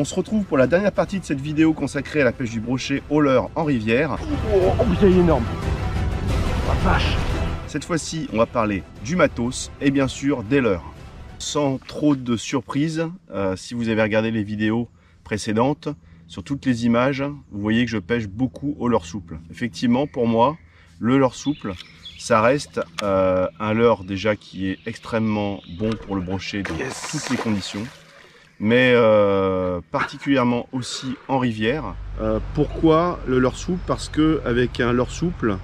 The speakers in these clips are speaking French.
On se retrouve pour la dernière partie de cette vidéo consacrée à la pêche du brochet au leurre en rivière. Oh putain, il est énorme. Oh vache. Cette fois-ci, on va parler du matos et bien sûr des leurres. Sans trop de surprises, si vous avez regardé les vidéos précédentes, sur toutes les images, vous voyez que je pêche beaucoup au leurre souple. Effectivement, pour moi, le leurre souple, ça reste un leurre déjà qui est extrêmement bon pour le brochet dans toutes les conditions, mais particulièrement aussi en rivière. Pourquoi le leurre souple? Parce qu'avec un leurre souple,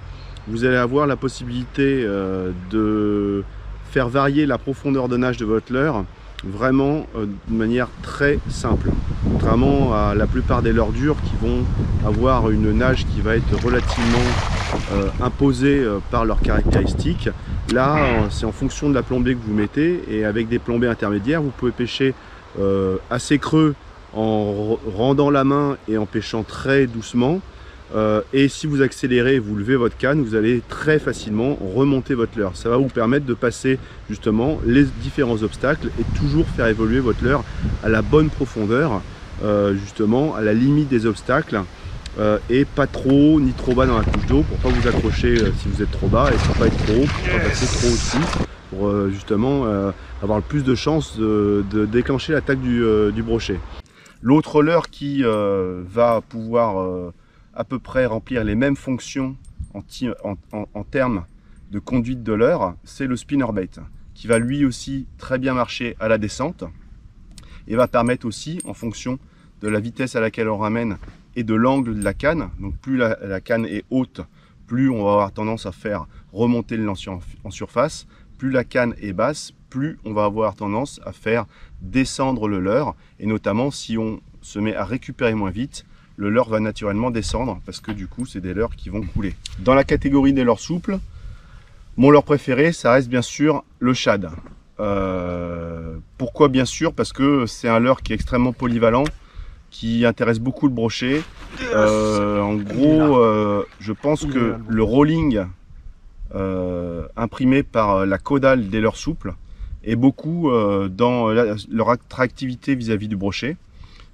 vous allez avoir la possibilité de faire varier la profondeur de nage de votre leurre vraiment de manière très simple, contrairement à la plupart des leurres durs qui vont avoir une nage qui va être relativement imposée par leurs caractéristiques. Là, c'est en fonction de la plombée que vous mettez, et avec des plombées intermédiaires, vous pouvez pêcher assez creux en rendant la main et en pêchant très doucement. Et si vous accélérez, vous levez votre canne, vous allez très facilement remonter votre leurre. Ça va vous permettre de passer justement les différents obstacles et toujours faire évoluer votre leurre à la bonne profondeur, justement à la limite des obstacles, et pas trop ni trop bas dans la couche d'eau pour pas vous accrocher si vous êtes trop bas, et pour pas être trop haut, pour pas passer trop au-dessus, pour justement avoir le plus de chances de déclencher l'attaque du brochet. L'autre leurre qui va pouvoir à peu près remplir les mêmes fonctions en termes de conduite de leurre, c'est le spinnerbait, qui va lui aussi très bien marcher à la descente et va permettre aussi, en fonction de la vitesse à laquelle on ramène et de l'angle de la canne, donc plus la canne est haute, plus on va avoir tendance à faire remonter le lancer en surface, plus la canne est basse, plus on va avoir tendance à faire descendre le leurre, et notamment si on se met à récupérer moins vite, le leurre va naturellement descendre, parce que du coup c'est des leurres qui vont couler. Dans la catégorie des leurres souples, mon leurre préféré, ça reste bien sûr le shad. Pourquoi? Bien sûr parce que c'est un leurre qui est extrêmement polyvalent, qui intéresse beaucoup le brochet. En gros, je pense que le rolling imprimé par la caudale des leurres souples est beaucoup dans leur attractivité vis-à-vis du brochet.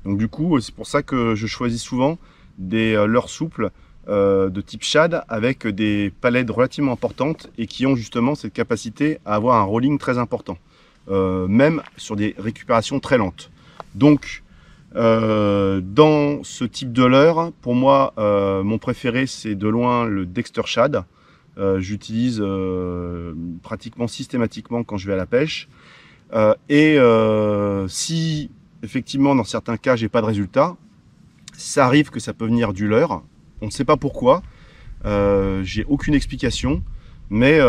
Donc du coup, c'est pour ça que je choisis souvent des leurres souples de type shad avec des palettes relativement importantes et qui ont justement cette capacité à avoir un rolling très important, même sur des récupérations très lentes. Donc dans ce type de leurre, pour moi, mon préféré c'est de loin le Dexter Shad. J'utilise pratiquement systématiquement quand je vais à la pêche. Si effectivement, dans certains cas, j'ai pas de résultat, ça arrive que ça peut venir du leurre. On ne sait pas pourquoi, j'ai aucune explication, mais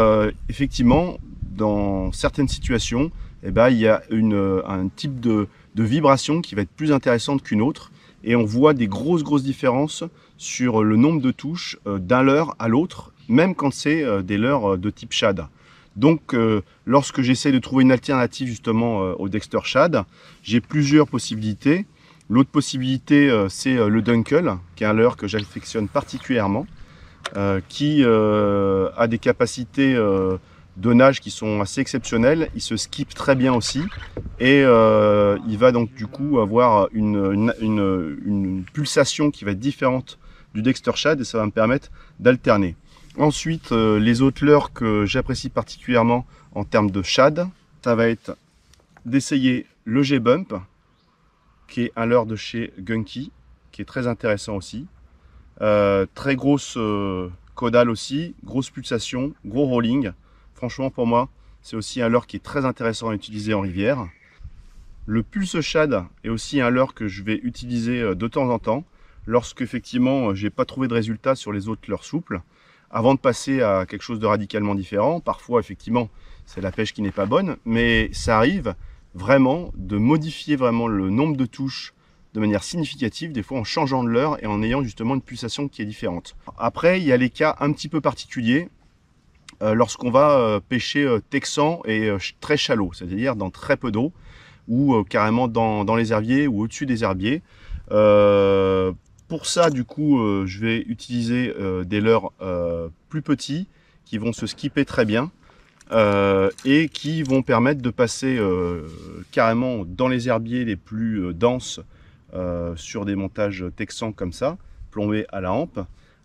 effectivement, dans certaines situations, eh ben, il y a un type de vibration qui va être plus intéressante qu'une autre, et on voit des grosses différences sur le nombre de touches d'un leurre à l'autre, même quand c'est des leurres de type shad. Donc, lorsque j'essaie de trouver une alternative justement au Dexter Shad, j'ai plusieurs possibilités. L'autre possibilité, c'est le Dunkel, qui est un leurre que j'affectionne particulièrement, qui a des capacités de nage qui sont assez exceptionnelles. Il se skip très bien aussi, et il va donc du coup avoir une pulsation qui va être différente du Dexter Shad, et ça va me permettre d'alterner. Ensuite, les autres leurres que j'apprécie particulièrement en termes de shad, ça va être d'essayer le G-Bump, qui est un leurre de chez Gunky, qui est très intéressant aussi. Très grosse caudale aussi, grosse pulsation, gros rolling. Franchement, pour moi, c'est aussi un leurre qui est très intéressant à utiliser en rivière. Le Pulse Shad est aussi un leurre que je vais utiliser de temps en temps, lorsque effectivement, j'ai pas trouvé de résultat sur les autres leurres souples, avant de passer à quelque chose de radicalement différent. Parfois, effectivement, c'est la pêche qui n'est pas bonne, mais ça arrive vraiment de modifier vraiment le nombre de touches de manière significative, des fois en changeant de leurre et en ayant justement une pulsation qui est différente. Après, il y a les cas un petit peu particuliers, lorsqu'on va pêcher texan et très shallow, c'est-à-dire dans très peu d'eau, ou carrément dans les herbiers ou au-dessus des herbiers. Pour ça, du coup, je vais utiliser des leurres plus petits qui vont se skipper très bien et qui vont permettre de passer carrément dans les herbiers les plus denses sur des montages texans comme ça, plombés à la hampe,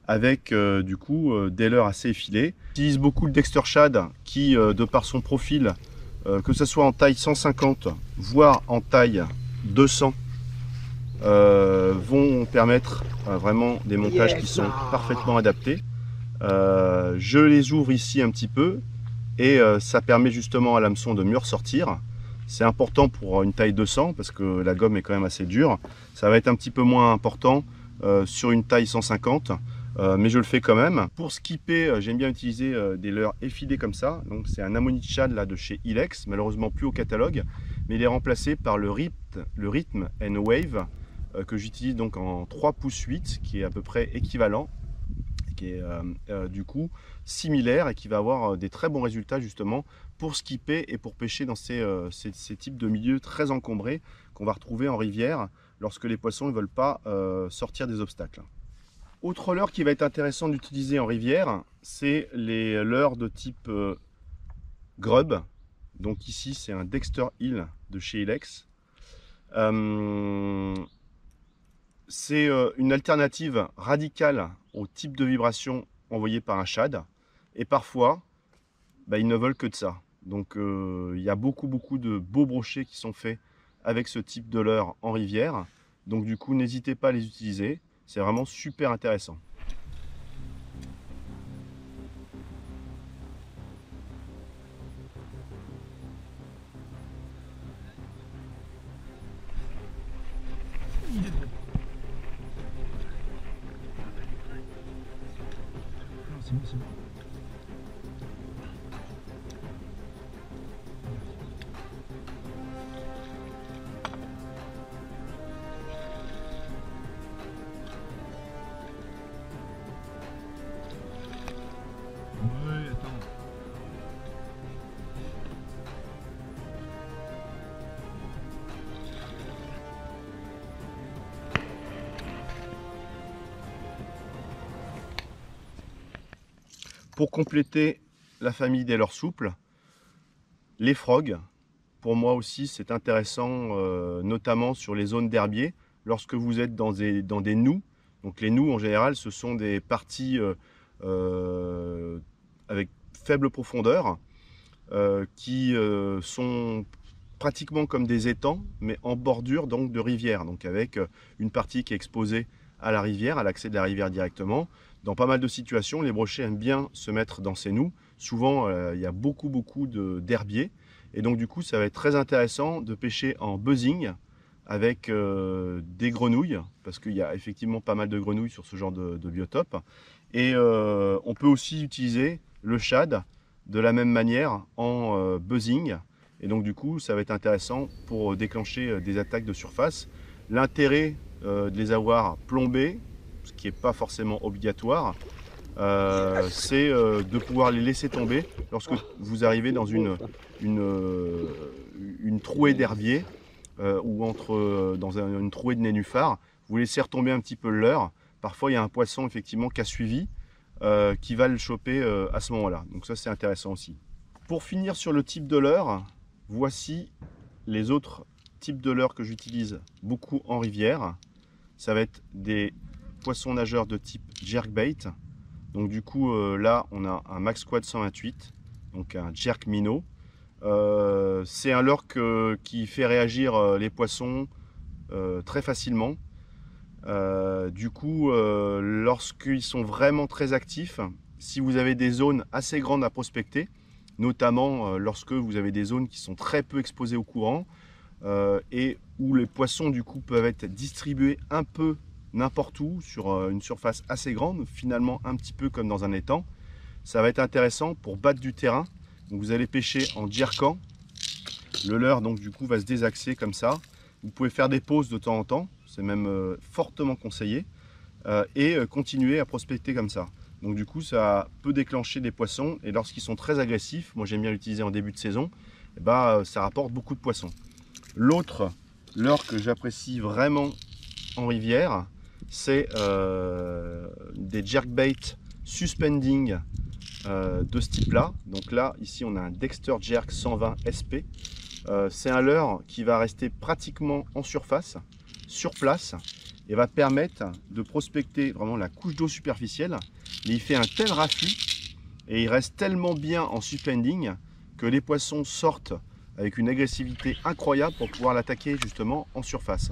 avec du coup des leurres assez effilées. J'utilise beaucoup le Dexter Shad qui, de par son profil, que ce soit en taille 150 voire en taille 200, vont permettre vraiment des montages qui sont parfaitement adaptés. Je les ouvre ici un petit peu et ça permet justement à l'hameçon de mieux ressortir. C'est important pour une taille 200 parce que la gomme est quand même assez dure. Ça va être un petit peu moins important sur une taille 150, mais je le fais quand même. Pour skipper, j'aime bien utiliser des leurres effilées comme ça. Donc c'est un Ammonite Shad là de chez Ilex, malheureusement plus au catalogue, mais il est remplacé par le Rhythm and Wave que j'utilise donc en 3 pouces 8, qui est à peu près équivalent, qui est du coup similaire et qui va avoir des très bons résultats justement pour skipper et pour pêcher dans ces types de milieux très encombrés qu'on va retrouver en rivière lorsque les poissons ne veulent pas sortir des obstacles. Autre leurre qui va être intéressant d'utiliser en rivière, c'est les leurres de type grub. Donc ici c'est un Dexter Hill de chez Ilex. C'est une alternative radicale au type de vibration envoyé par un shad. Et parfois, ils ne veulent que de ça. Donc il y a beaucoup de beaux brochets qui sont faits avec ce type de leurre en rivière. Donc du coup, n'hésitez pas à les utiliser. C'est vraiment super intéressant. C'est bon, c'est bon. Ouais, attends. Pour compléter la famille des leurres souples, les frogs, pour moi aussi c'est intéressant, notamment sur les zones d'herbier, lorsque vous êtes dans des noeuds. Donc les noeuds en général ce sont des parties avec faible profondeur qui sont pratiquement comme des étangs mais en bordure donc de rivière, donc avec une partie qui est exposée à la rivière, à l'accès de la rivière directement. Dans pas mal de situations, les brochets aiment bien se mettre dans ces noeuds. Souvent, il y a beaucoup d'herbiers. Et donc, du coup, ça va être très intéressant de pêcher en buzzing avec des grenouilles, parce qu'il y a effectivement pas mal de grenouilles sur ce genre de biotope. Et on peut aussi utiliser le shad de la même manière en buzzing. Et donc, du coup, ça va être intéressant pour déclencher des attaques de surface. L'intérêt de les avoir plombés, ce qui n'est pas forcément obligatoire, c'est de pouvoir les laisser tomber lorsque vous arrivez dans une trouée d'herbier ou dans une trouée de nénuphars. Vous laissez retomber un petit peu le leurre. Parfois il y a un poisson effectivement qui a suivi, qui va le choper à ce moment-là. Donc ça c'est intéressant aussi. Pour finir sur le type de leurre, voici les autres types de leurre que j'utilise beaucoup en rivière. Ça va être des poissons nageurs de type jerkbait. Donc du coup là on a un Max Quad 128, donc un jerk minnow. C'est un leurre qui fait réagir les poissons très facilement. Du coup lorsqu'ils sont vraiment très actifs, si vous avez des zones assez grandes à prospecter, notamment lorsque vous avez des zones qui sont très peu exposées au courant, et où les poissons du coup peuvent être distribués un peu n'importe où sur une surface assez grande, finalement un petit peu comme dans un étang, ça va être intéressant pour battre du terrain. Donc vous allez pêcher en jerkant, le leurre donc du coup va se désaxer comme ça. Vous pouvez faire des pauses de temps en temps, c'est même fortement conseillé, et continuer à prospecter comme ça. Donc du coup ça peut déclencher des poissons, et lorsqu'ils sont très agressifs, moi j'aime bien l'utiliser en début de saison, et ça rapporte beaucoup de poissons. L'autre leurre que j'apprécie vraiment en rivière, c'est des jerkbait suspending de ce type là. Donc là ici on a un Dexter Jerk 120 SP. C'est un leurre qui va rester pratiquement en surface sur place et va permettre de prospecter vraiment la couche d'eau superficielle. Mais il fait un tel raffut et il reste tellement bien en suspending que les poissons sortent avec une agressivité incroyable pour pouvoir l'attaquer justement en surface.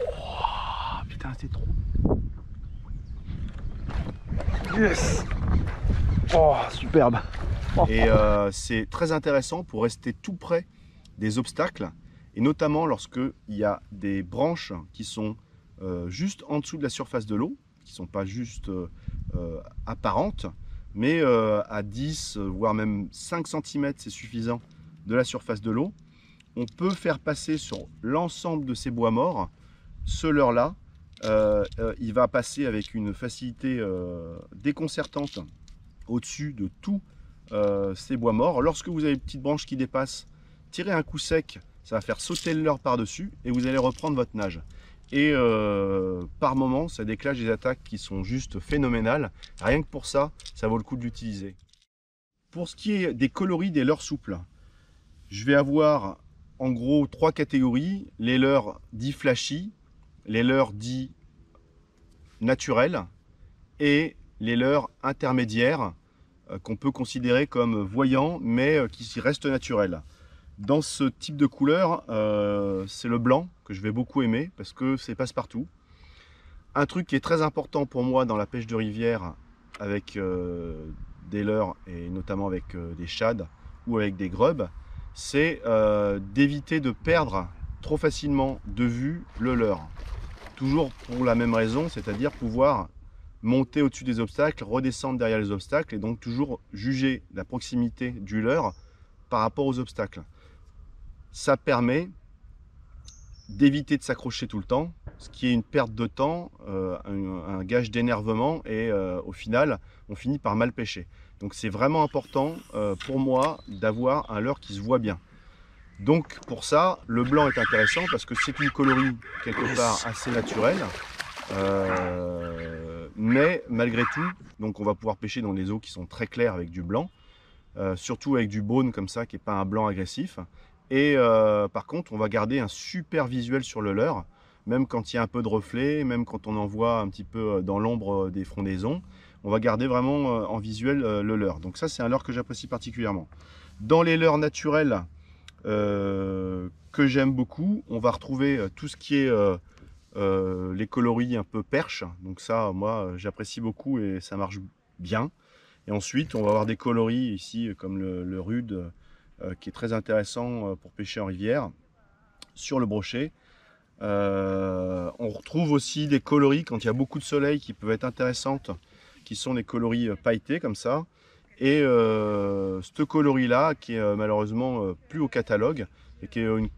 Oh, putain, c'est trop. Yes. Oh, superbe. Et c'est très intéressant pour rester tout près des obstacles, et notamment lorsque il y a des branches qui sont juste en dessous de la surface de l'eau, qui ne sont pas juste apparentes, mais à 10 voire même 5 cm c'est suffisant de la surface de l'eau. On peut faire passer sur l'ensemble de ces bois morts ce leurre-là. Il va passer avec une facilité déconcertante au-dessus de tous ces bois morts. Lorsque vous avez une petite branche qui dépasse, tirez un coup sec, ça va faire sauter le leurre par-dessus et vous allez reprendre votre nage. Et par moment, ça déclenche des attaques qui sont juste phénoménales. Rien que pour ça, ça vaut le coup de l'utiliser. Pour ce qui est des coloris des leurres souples, je vais avoir en gros 3 catégories. Les leurres dits flashy, les leurres dits naturels et les leurres intermédiaires qu'on peut considérer comme voyants mais qui restent naturels. Dans ce type de couleur, c'est le blanc que je vais beaucoup aimer parce que c'est passe-partout. Un truc qui est très important pour moi dans la pêche de rivière avec des leurres et notamment avec des shad ou avec des grubs, c'est d'éviter de perdre trop facilement de vue le leurre. Toujours pour la même raison, c'est-à-dire pouvoir monter au-dessus des obstacles, redescendre derrière les obstacles et donc toujours juger la proximité du leurre par rapport aux obstacles. Ça permet d'éviter de s'accrocher tout le temps, ce qui est une perte de temps, un gage d'énervement et au final, on finit par mal pêcher. Donc c'est vraiment important pour moi d'avoir un leurre qui se voit bien. Donc pour ça, le blanc est intéressant parce que c'est une colorie quelque part assez naturelle. Mais malgré tout, donc on va pouvoir pêcher dans des eaux qui sont très claires avec du blanc, surtout avec du beaune comme ça qui n'est pas un blanc agressif. Et par contre, on va garder un super visuel sur le leurre, même quand il y a un peu de reflet, même quand on en voit un petit peu dans l'ombre des frondaisons, on va garder vraiment en visuel le leurre. Donc ça, c'est un leurre que j'apprécie particulièrement. Dans les leurres naturels que j'aime beaucoup, on va retrouver tout ce qui est les coloris un peu perche. Donc ça, moi, j'apprécie beaucoup et ça marche bien. Et ensuite, on va avoir des coloris ici comme le rude, qui est très intéressant pour pêcher en rivière, sur le brochet. On retrouve aussi des coloris quand il y a beaucoup de soleil qui peuvent être intéressantes, qui sont des coloris pailletés comme ça. Et ce coloris là qui est malheureusement plus au catalogue et qui est une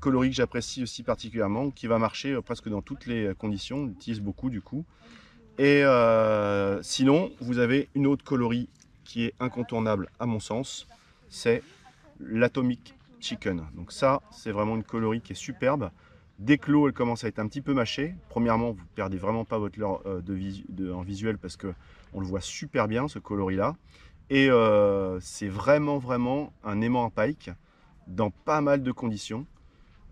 coloris que j'apprécie aussi particulièrement, qui va marcher presque dans toutes les conditions, on l'utilise beaucoup du coup. Et sinon, vous avez une autre coloris qui est incontournable à mon sens, c'est l'Atomic Chicken. Donc ça, c'est vraiment une coloris qui est superbe. Dès que l'eau elle commence à être un petit peu mâchée, premièrement, vous ne perdez vraiment pas votre leurre en visuel parce que on le voit super bien ce coloris là. Et c'est vraiment un aimant à pike dans pas mal de conditions.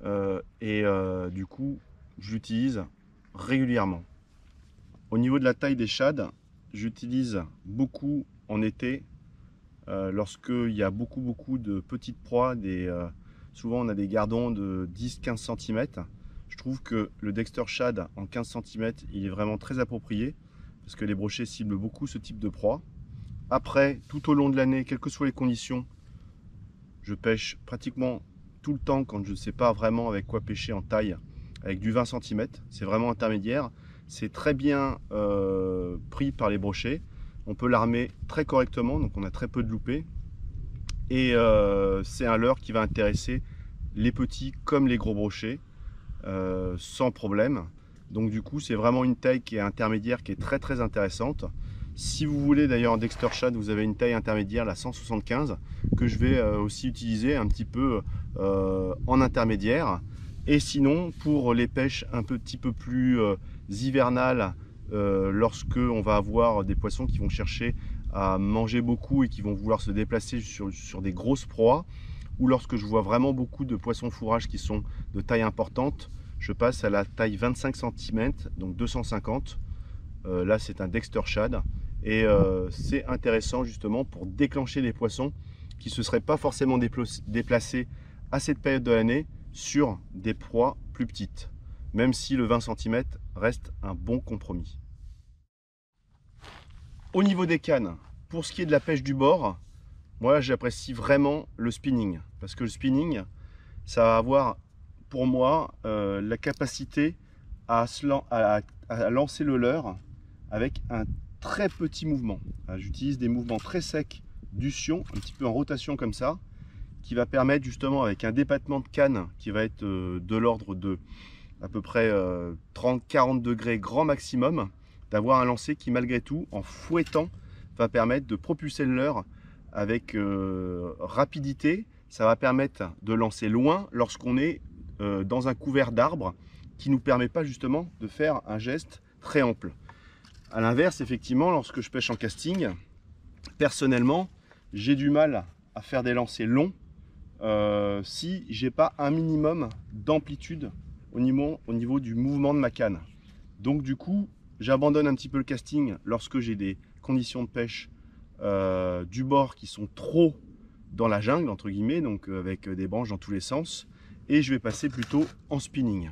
Du coup, je l'utilise régulièrement. Au niveau de la taille des shads, j'utilise beaucoup en été. Lorsqu'il y a beaucoup de petites proies, souvent on a des gardons de 10-15 cm. Je trouve que le Dexter Shad en 15 cm, il est vraiment très approprié parce que les brochets ciblent beaucoup ce type de proie. Après, tout au long de l'année, quelles que soient les conditions, je pêche pratiquement tout le temps quand je ne sais pas vraiment avec quoi pêcher en taille, avec du 20 cm. C'est vraiment intermédiaire. C'est très bien pris par les brochets. On peut l'armer très correctement, donc on a très peu de loupés. Et c'est un leurre qui va intéresser les petits comme les gros brochets sans problème. Donc du coup, c'est vraiment une taille qui est intermédiaire, qui est très intéressante. Si vous voulez d'ailleurs en Dexter Shad, vous avez une taille intermédiaire, la 175, que je vais aussi utiliser un petit peu en intermédiaire. Et sinon, pour les pêches un petit peu plus hivernales, lorsque on va avoir des poissons qui vont chercher à manger beaucoup et qui vont vouloir se déplacer sur des grosses proies, ou lorsque je vois vraiment beaucoup de poissons fourrage qui sont de taille importante, je passe à la taille 25 cm, donc 250. Là c'est un Dexter Shad, et c'est intéressant justement pour déclencher des poissons qui ne se seraient pas forcément déplacés à cette période de l'année sur des proies plus petites, même si le 20 cm reste un bon compromis. Au niveau des cannes, pour ce qui est de la pêche du bord, moi j'apprécie vraiment le spinning, parce que le spinning, ça va avoir pour moi la capacité à lancer le leurre avec un très petit mouvement. J'utilise des mouvements très secs du sion, un petit peu en rotation comme ça, qui va permettre justement, avec un débattement de canne qui va être de l'ordre de à peu près 30-40 degrés grand maximum, d'avoir un lancer qui malgré tout, en fouettant, va permettre de propulser le leurre avec rapidité. Ça va permettre de lancer loin lorsqu'on est dans un couvert d'arbres qui ne nous permet pas justement de faire un geste très ample. A l'inverse, effectivement, lorsque je pêche en casting, personnellement, j'ai du mal à faire des lancers longs si j'ai pas un minimum d'amplitude au niveau du mouvement de ma canne. Donc du coup, j'abandonne un petit peu le casting lorsque j'ai des conditions de pêche du bord qui sont trop dans la jungle, entre guillemets, donc avec des branches dans tous les sens, et je vais passer plutôt en spinning.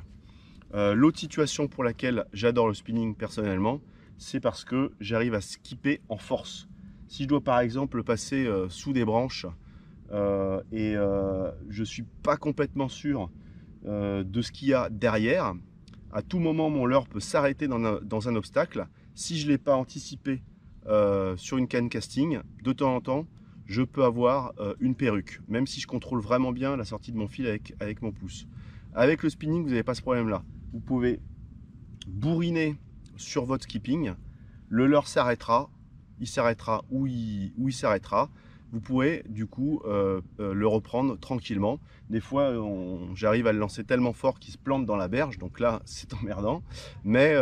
L'autre situation pour laquelle j'adore le spinning personnellement, c'est parce que j'arrive à skipper en force. Si je dois par exemple passer sous des branches et je suis pas complètement sûr de ce qu'il y a derrière, à tout moment mon leurre peut s'arrêter dans un obstacle. Si je ne l'ai pas anticipé sur une canne casting, de temps en temps je peux avoir une perruque, même si je contrôle vraiment bien la sortie de mon fil avec mon pouce. Avec le spinning, vous n'avez pas ce problème là. Vous pouvez bourriner sur votre skipping, le leurre s'arrêtera, il s'arrêtera où il s'arrêtera. Vous pouvez du coup le reprendre tranquillement. Des fois j'arrive à le lancer tellement fort qu'il se plante dans la berge, donc là c'est emmerdant, mais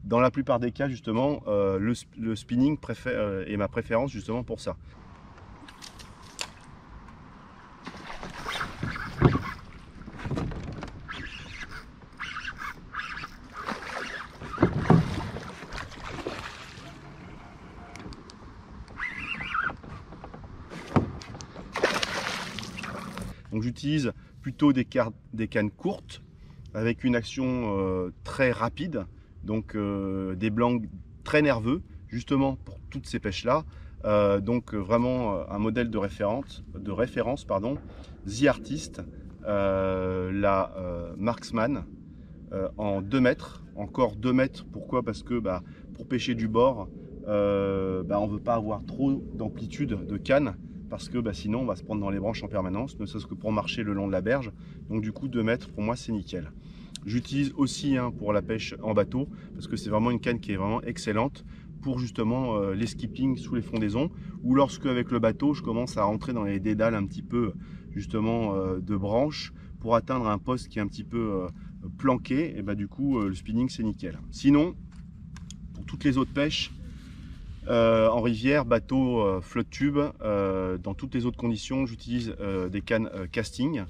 dans la plupart des cas justement le spinning est ma préférence justement pour ça. Donc j'utilise plutôt des cannes courtes avec une action très rapide, donc des blancs très nerveux, justement pour toutes ces pêches là. Donc vraiment un modèle de référence, The Artist, la Marksman en 2 mètres, encore 2 mètres. Pourquoi? Parce que pour pêcher du bord, on ne veut pas avoir trop d'amplitude de canne, parce que sinon on va se prendre dans les branches en permanence, ne serait-ce que pour marcher le long de la berge. Donc du coup 2 mètres pour moi c'est nickel. J'utilise aussi pour la pêche en bateau, parce que c'est vraiment une canne qui est vraiment excellente pour justement les skipping sous les fondaisons, ou lorsque avec le bateau je commence à rentrer dans les dédales un petit peu justement de branches pour atteindre un poste qui est un petit peu planqué, et du coup le spinning c'est nickel. Sinon pour toutes les autres pêches, en rivière, bateau, flotte tube, dans toutes les autres conditions, j'utilise des cannes casting.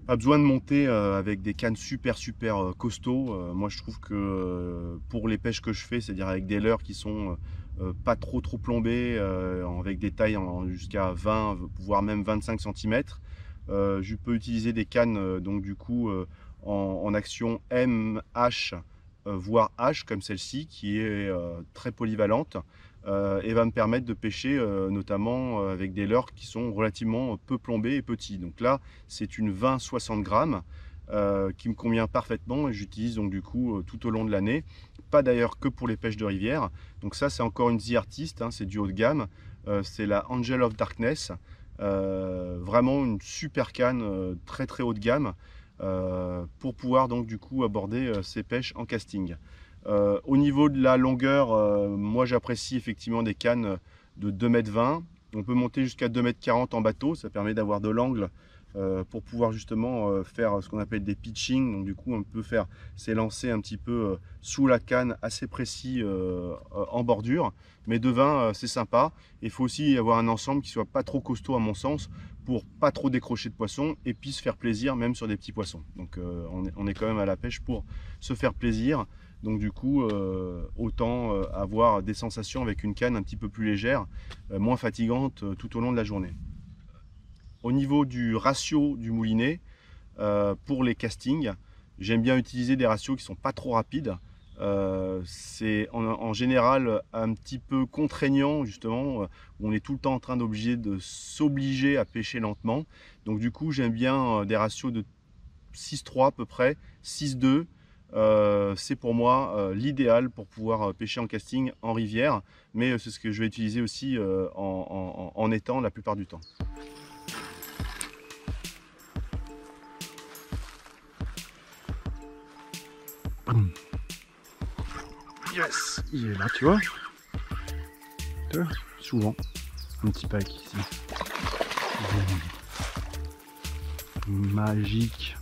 Pas besoin de monter avec des cannes super costauds. Moi je trouve que pour les pêches que je fais, c'est-à-dire avec des leurres qui sont pas trop plombées, avec des tailles jusqu'à 20 voire même 25 cm, je peux utiliser des cannes donc du coup en action MH voire H comme celle-ci, qui est très polyvalente et va me permettre de pêcher notamment avec des leurres qui sont relativement peu plombés et petits. Donc là c'est une 20-60 grammes qui me convient parfaitement, et j'utilise donc du coup tout au long de l'année, pas d'ailleurs que pour les pêches de rivière. Donc ça c'est encore une The Artist, c'est du haut de gamme, c'est la Angel of Darkness, vraiment une super canne très haut de gamme, pour pouvoir donc du coup aborder ces pêches en casting. Au niveau de la longueur, moi j'apprécie effectivement des cannes de 2,20 m. On peut monter jusqu'à 2,40 m en bateau, ça permet d'avoir de l'angle pour pouvoir justement faire ce qu'on appelle des pitching. Donc du coup on peut faire ces lancers un petit peu sous la canne, assez précis en bordure, mais de 20 c'est sympa. Il faut aussi avoir un ensemble qui soit pas trop costaud à mon sens, pour pas trop décrocher de poissons et puis se faire plaisir même sur des petits poissons. Donc on est quand même à la pêche pour se faire plaisir. Donc du coup, autant avoir des sensations avec une canne un petit peu plus légère, moins fatigante tout au long de la journée. Au niveau du ratio du moulinet, pour les castings, j'aime bien utiliser des ratios qui ne sont pas trop rapides. C'est en général un petit peu contraignant justement, où on est tout le temps en train de s'obliger à pêcher lentement. Donc du coup, j'aime bien des ratios de 6-3 à peu près, 6-2. C'est pour moi l'idéal pour pouvoir pêcher en casting en rivière, mais c'est ce que je vais utiliser aussi en étang la plupart du temps. Yes, il est là, tu vois. Souvent, un petit pack ici. Magique.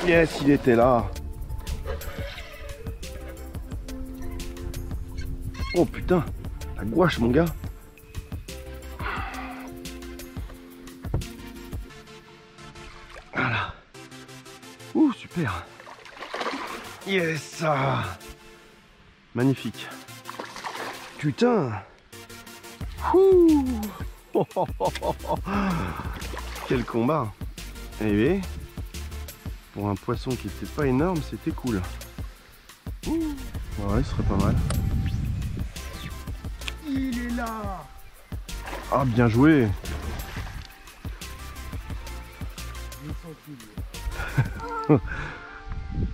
Yes, il était là. Oh putain, la gouache mon gars. Voilà. Ouh, super. Yes. Magnifique. Putain. Ouh. Quel combat. Eh bien, pour un poisson qui n'était pas énorme, c'était cool. Ouh. Ouais, ce serait pas mal. Il est là. Ah, bien joué.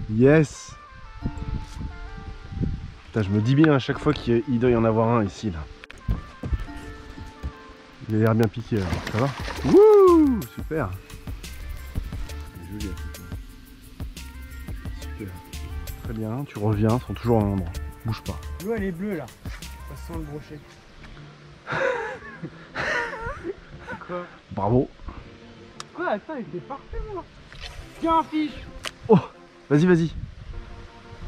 Yes. Putain, je me dis bien à chaque fois qu'il doit y en avoir un ici là. Il a l'air bien piqué alors. Ça va? Wouh, super. Super. Très bien, tu reviens, ils sont toujours à l'endroit. Bouge pas. L'eau elle est bleue là. Ça sent le brochet. Quoi? Bravo. Quoi? Attends, il était parfait moi. Tiens un fiche. Oh, vas-y, vas-y.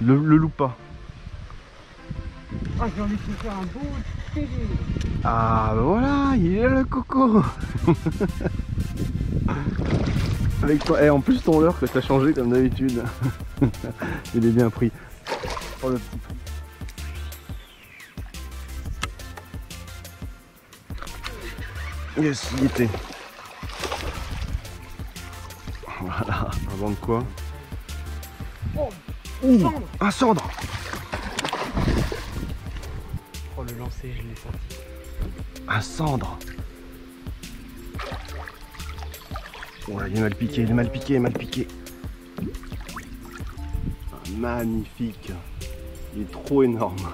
Le loupe pas. Ah, j'ai envie de te faire un beau télé. Ah, ben voilà, il est là le coco. Avec toi. Et en plus ton leurre que t'as changé comme d'habitude. Il est bien pris. Oh le petit prix. Yes, il était. Voilà, avant de quoi? Oh, Ouh, un cendre. oh le lancer, je l'ai senti. Un cendre. Oh là, il est mal piqué, il est mal piqué, mal piqué. Ah, magnifique. Il est trop énorme.